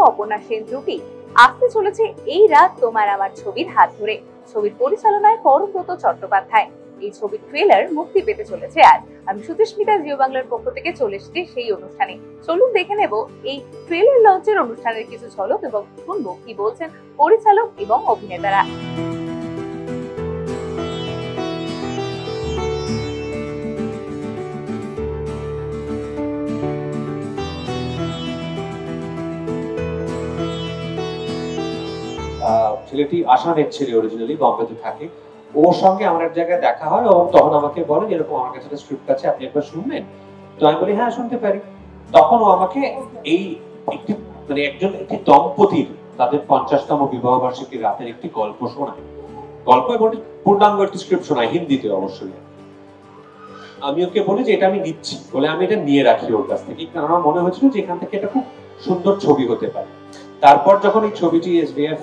অপর্ণা সেন জুটি আসতে চলেছে এই রাত তোমার আমার ছবির হাত ধরে। ছবির পরিচালনায় পরমব্রত চট্টোপাধ্যায়। এই ছবির ট্রেলার মুক্তি পেতে চলেছে আজ। আমি সুচিস্মিতা জিও বাংলার পক্ষ থেকে চলে এসেছি সেই অনুষ্ঠানে। চলুন দেখে নেব এই ট্রেলার লঞ্চের অনুষ্ঠানের কিছু ঝলক এবং শুনবো কি বলছেন পরিচালক এবং অভিনেতারা। ছেলেটি আসামের ছেলে, অরিজিনালি বম্বেতে থাকে। ওর সঙ্গে আমার এক জায়গায় দেখা হয় এবং তখন আমাকে বলে এরকম আমার কাছে একটা স্ক্রিপ্ট আছে, আপনি একবার শুনবেন? তো আমি বলি হ্যাঁ শুনতে পারি। তখন ও আমাকে এই একটি একটি দম্পতির তাদের 50তম বিবাহ বার্ষিকীর রাতের একটি গল্প শোনায়। গল্প এবং পূর্ণাঙ্গ একটি স্ক্রিপ্ট শোনায়, হিন্দিতে অবশ্যই। আমি ওকে বলি যে এটা আমি নিচ্ছি বলে আমি এটা নিয়ে রাখি ওর কাছ থেকে, কারণ আমার মনে হয়েছিল যে এখান থেকে এটা খুব সুন্দর ছবি হতে পারে। তারপর যখন এই ছবিটি এসবিএফ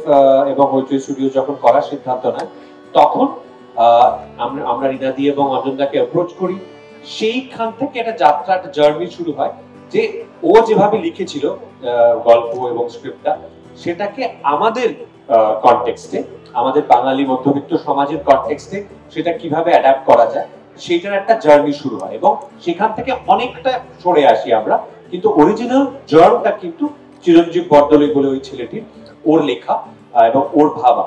এবং হইচই স্টুডিও যখন করার সিদ্ধান্ত নেয়, তখন আমরা রিনাদি এবং অজন্তাকে অ্যাপ্রোচ করি। সেইখান থেকে একটা যাত্রা, একটা জার্নি শুরু হয় যে ও যেভাবে লিখেছিল গল্প এবং স্ক্রিপ্টটা, সেটাকে আমাদের কনটেক্সটে, আমাদের বাঙালি মধ্যবিত্ত সমাজের কনটেক্সটে সেটা কিভাবে অ্যাডাপ্ট করা যায়, সেটার একটা জার্নি শুরু হয়। এবং সেখান থেকে অনেকটা সরে আসি আমরা, কিন্তু অরিজিনাল জার্নটা কিন্তু চিরঞ্জীব বরদলৈ বলে ওই ছেলেটির, ওর লেখা এবং ওর ভাবা।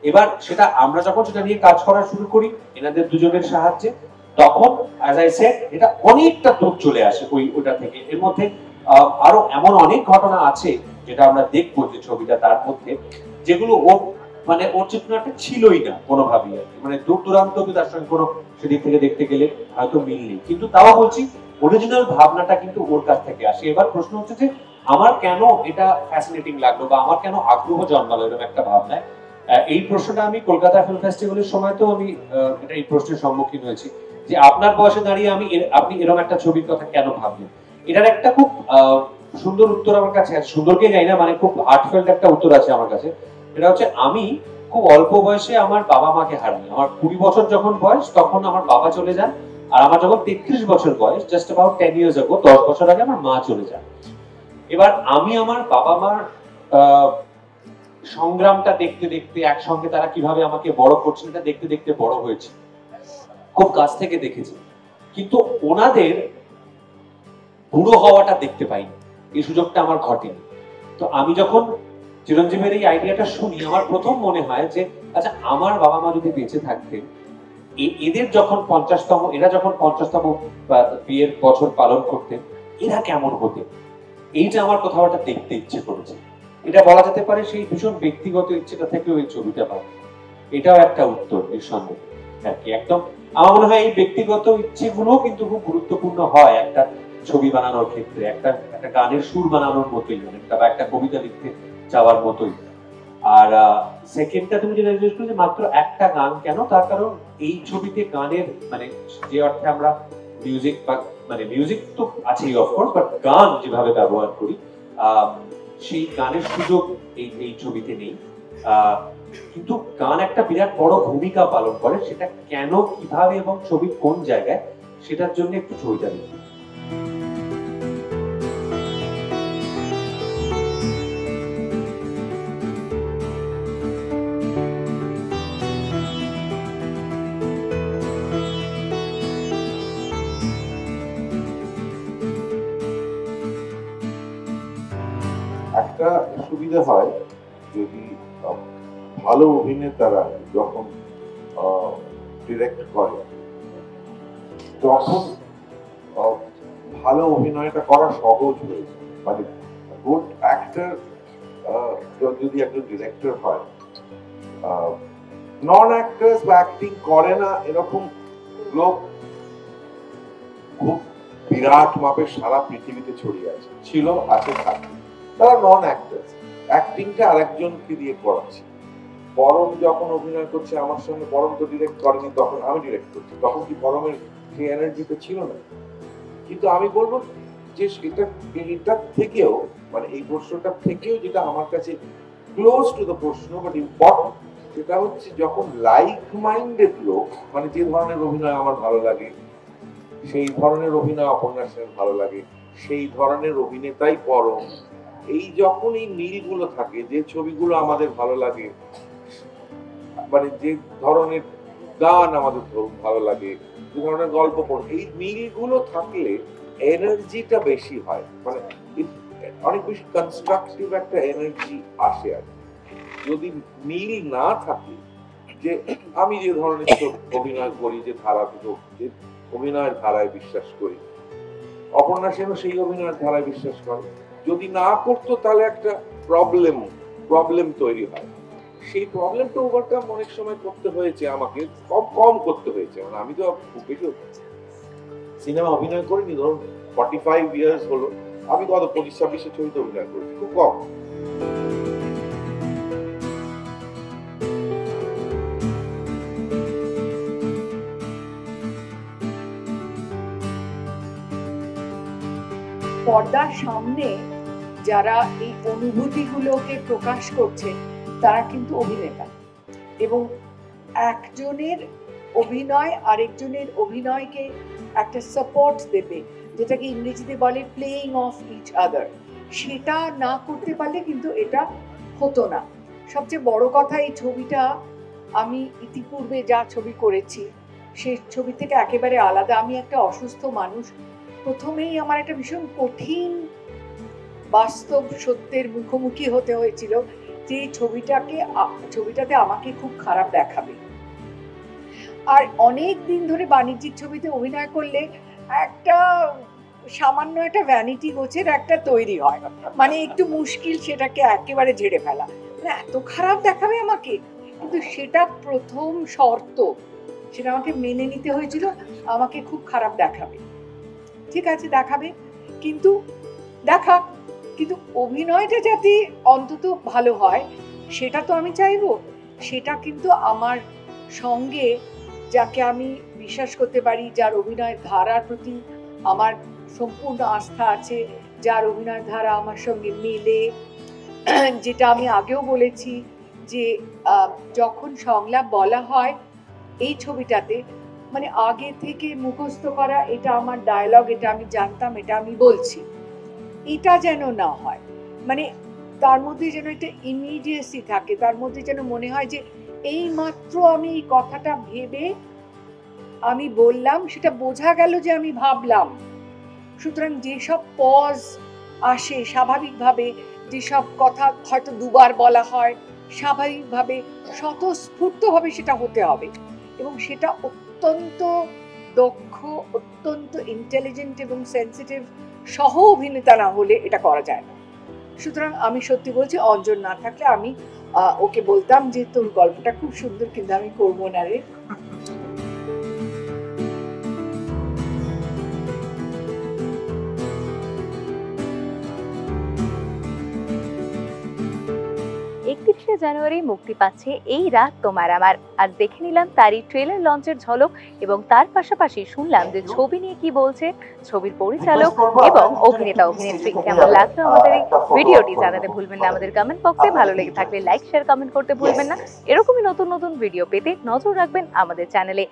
এবার সেটা আমরা যখন সেটা নিয়ে কাজ করা শুরু করি এনাদের দুজনের সাহায্যে, তখন অ্যাজ আই সেড এটা অনেকটা দূর চলে আসে ওইটা থেকে। এর মধ্যে আরো এমন অনেক ঘটনা আছে যেটা আমরা দেখবো যে ছবিটা, তার মধ্যে যেগুলো ওর চিত্রনাট্যে ছিলই না কোনোভাবেই আর কি। দূর দূরান্ত তার সঙ্গে কোনো সেদিক থেকে দেখতে গেলে হয়তো মিল নেই, কিন্তু তাও বলছি অরিজিনাল ভাবনাটা কিন্তু ওর কাছ থেকে আসে। এবার প্রশ্ন হচ্ছে যে আমার কেন এটা ফ্যাসিনেটিং লাগলো বা আমার কেন আগ্রহ জন্মালো এরকম একটা ভাবনায়। এই প্রশ্নটা আমি কলকাতা ফিল্ম ফেস্টিভ্যালের সময় তো আমি এই প্রশ্নের সম্মুখীন হয়েছি যে আপনার বয়সে দাঁড়িয়ে আপনি এরকম একটা ছবির কথা কেন ভাবলেন। এটার একটা খুব সুন্দর উত্তর আমার কাছে আছে, সুন্দরকে যাই না, খুব হার্টফেল্ট একটা উত্তর আছে আমার কাছে। এটা হচ্ছে আমি খুব অল্প বয়সে আমার বাবা মাকে হারাই। আমার 20 বছর যখন বয়স তখন আমার বাবা চলে যান, আর আমার যখন 33 বছর বয়স, জাস্ট অ্যাবাউট 10 ইয়ার্স আগে, 10 বছর আগে আমার মা চলে যান। এবার আমি আমার বাবা মার সংগ্রামটা দেখতে দেখতে, একসঙ্গে তারা কিভাবে আমাকে বড় করছেন এটা দেখতে দেখতে বড় হয়েছে, খুব কাছ থেকে দেখেছি। কিন্তু ওনাদের বুড়ো হওয়াটা দেখতে পাইনি, এই সুযোগটা আমার ঘটেনি। তো আমি যখন চিরঞ্জীবের এই আইডিয়াটা শুনি, আমার প্রথম মনে হয় যে আচ্ছা আমার বাবা মা যদি বেঁচে থাকতেন, এদের যখন 50তম, এরা যখন 50তম বিয়ের বছর পালন করতেন, এরা কেমন হতেন। এইটা আমার কোথাও একটা দেখতে ইচ্ছে করেছে। এটা বলা যেতে পারে সেই ভীষণ ব্যক্তিগত ইচ্ছেটা থেকে ওই ছবিটা পাবে। এটাও একটা উত্তর এর সঙ্গে আর কি। একদম আমার মনে হয় এই ব্যক্তিগত ইচ্ছেগুলো কিন্তু খুব গুরুত্বপূর্ণ হয় একটা ছবি বানানোর ক্ষেত্রে, একটা গানের সুর বানানোর মতোই, বা একটা কবিতা লিখতে যাওয়ার মতোই। আর সেকেন্ডটা তুমি যেটা জিজ্ঞেস করলে মাত্র একটা গান কেন, তার কারণ এই ছবিতে গানের যে অর্থে আমরা মিউজিক বা মিউজিক তো আছেই অফকোর্স, বাট গান যেভাবে ব্যবহার করি সেই গানের সুযোগ এই ছবিতে নেই। কিন্তু গান একটা বিরাট বড় ভূমিকা পালন করে, সেটা কেন, কিভাবে এবং ছবির কোন জায়গায়, সেটার জন্য একটু ছবিটা দেখি। একটা সুবিধা হয় যদি ভালো অভিনেতারা যখন ডিরেক্ট করে, তখন ভালো অভিনয়টা করা সহজ হয়ে যায়। গুড অ্যাক্টর যদি একজন ডিরেক্টর হয়, নন অ্যাক্টার্স বা অ্যাক্টিং করে না এরকম লোক খুব বিরাট মাপের সারা পৃথিবীতে ছড়িয়ে আছে, ছিল, আছে, থাকে। তারা নন অ্যাক্টার্স, অ্যাক্টিংটা আরেকজনকে দিয়ে করাচ্ছে। পরম যখন অভিনয় করছে আমার সঙ্গে, পরম তো ডিরেক্ট করেনি, তখন আমি ডিরেক্ট করছি, তখন কি পরমের সেই এনার্জিটা ছিল না? কিন্তু আমি বলবো যে এটার থেকেও, এই প্রশ্নটার থেকেও যেটা আমার কাছে ক্লোজ টু দ্য প্রশ্ন বাট ইম্পর্টেন্ট, সেটা হচ্ছে যখন লাইক মাইন্ডেড লোক, যে ধরনের অভিনয় আমার ভালো লাগে, সেই ধরনের অভিনয় অপর্ণা সেনের ভালো লাগে, সেই ধরনের অভিনেতাই পরম, এই যখন এই মিলগুলো থাকে, যে ছবিগুলো আমাদের ভালো লাগে, মানে যে ধরনের গান আমাদের ভালো লাগে, যে ধরনের গল্প পড়, এই মিলগুলো থাকলে এনার্জিটা বেশি হয়, মানে অনেক বেশি কনস্ট্রাকটিভ একটা এনার্জি আসে। আর যদি মিল না থাকে, যে আমি যে ধরনের অভিনয় করি, যে ধারা, যে অভিনয়ের ধারায় বিশ্বাস করি, অপর্ণা সেনও সেই অভিনয়ের ধারায় বিশ্বাস করে, যদি না করতো তাহলে একটা প্রবলেম তৈরি হয়। সেই প্রবলেমটা ওভারকাম অনেক সময় করতে হয়েছে, আমাকে কম করতে হয়েছে। মানে আমি তো খুব বেশি সিনেমা অভিনয় করিনি, ধরুন 45 ইয়ার্স হলো, আমি কত 25-26 ছবিতে অভিনয় করেছি, খুব কম। পর্দার সামনে যারা এই অনুভূতিগুলোকে প্রকাশ করছে তারা কিন্তু অভিনেতা, এবং একজনের অভিনয় আরেকজনের অভিনয়কে একটা সাপোর্ট দেবে, যেটাকে ইংরেজিতে বলে প্লেইং অফ ইচ আদার। সেটা না করতে পারলে কিন্তু এটা হতো না। সবচেয়ে বড় কথা, এই ছবিটা আমি ইতিপূর্বে যা ছবি করেছি সেই ছবি থেকে একেবারে আলাদা। আমি একটা অসুস্থ মানুষ, প্রথমেই আমার একটা ভীষণ কঠিন বাস্তব সত্যের মুখোমুখি হতে হয়েছিল যে এই ছবিটাতে আমাকে খুব খারাপ দেখাবে। আর অনেক দিন ধরে বাণিজ্যিক ছবিতে অভিনয় করলে একটা সামান্য একটা ভ্যানিটি গোছের একটা তৈরি হয়, মানে একটু মুশকিল সেটাকে একেবারে ঝেড়ে ফেলা, মানে এত খারাপ দেখাবে আমাকে। কিন্তু সেটা প্রথম শর্ত, সেটা আমাকে মেনে নিতে হয়েছিল, আমাকে খুব খারাপ দেখাবে। ঠিক আছে, দেখাবে, কিন্তু কিন্তু অভিনয়টা যাতে অন্তত ভালো হয় সেটা তো আমি চাইবো। সেটা কিন্তু আমার সঙ্গে যাকে আমি বিশ্বাস করতে পারি, যার অভিনয়ের ধারার প্রতি আমার সম্পূর্ণ আস্থা আছে, যার অভিনয়ের ধারা আমার সঙ্গে মেলে, যেটা আমি আগেও বলেছি যে যখন সংলাপ বলা হয় এই ছবিটাতে, মানে আগে থেকে মুখস্থ করা, এটা আমার ডায়লগ, এটা আমি জানতাম, এটা আমি বলছি, এটা যেন না হয়। মানে তার মধ্যে যেন একটা ইমিডিয়েসি থাকে, তার মধ্যে যেন মনে হয় যে এই মাত্র আমি এই কথাটা ভেবে আমি বললাম, সেটা বোঝা গেল যে আমি ভাবলাম। সুতরাং যেসব পজ আসে স্বাভাবিকভাবে, যেসব কথা হয়তো দুবার বলা হয়, স্বাভাবিকভাবে স্বতঃস্ফূর্তভাবে সেটা হতে হবে, এবং সেটা অত্যন্ত দক্ষ, অত্যন্ত ইন্টেলিজেন্ট এবং সেন্সিটিভ সহ অভিনেতা না হলে এটা করা যায় না। সুতরাং আমি সত্যি বলছি, অঞ্জন না থাকলে আমি ওকে বলতাম যে তোর গল্পটা খুব সুন্দর, কিন্তু আমি করবো না রে। জানুয়ারি মুক্তি পাচ্ছে এই রাত তোমার আমার। আজ দেখে নিলাম তারই ট্রেলার লঞ্চের ঝলক, এবং তার পাশাপাশি শুনলাম যে ছবি নিয়ে কি বলছে ছবির পরিচালক এবং অভিনেতা অভিনেত্রী। কেমন লাগলো আমাদের এই ভিডিওটি জানাতে ভুলবেন না আমাদের কমেন্ট বক্সে। ভালো লেগে থাকলে লাইক, শেয়ার, কমেন্ট করতে ভুলবেন না। এরকমই নতুন নতুন ভিডিও পেতে নজর রাখবেন আমাদের চ্যানেলে।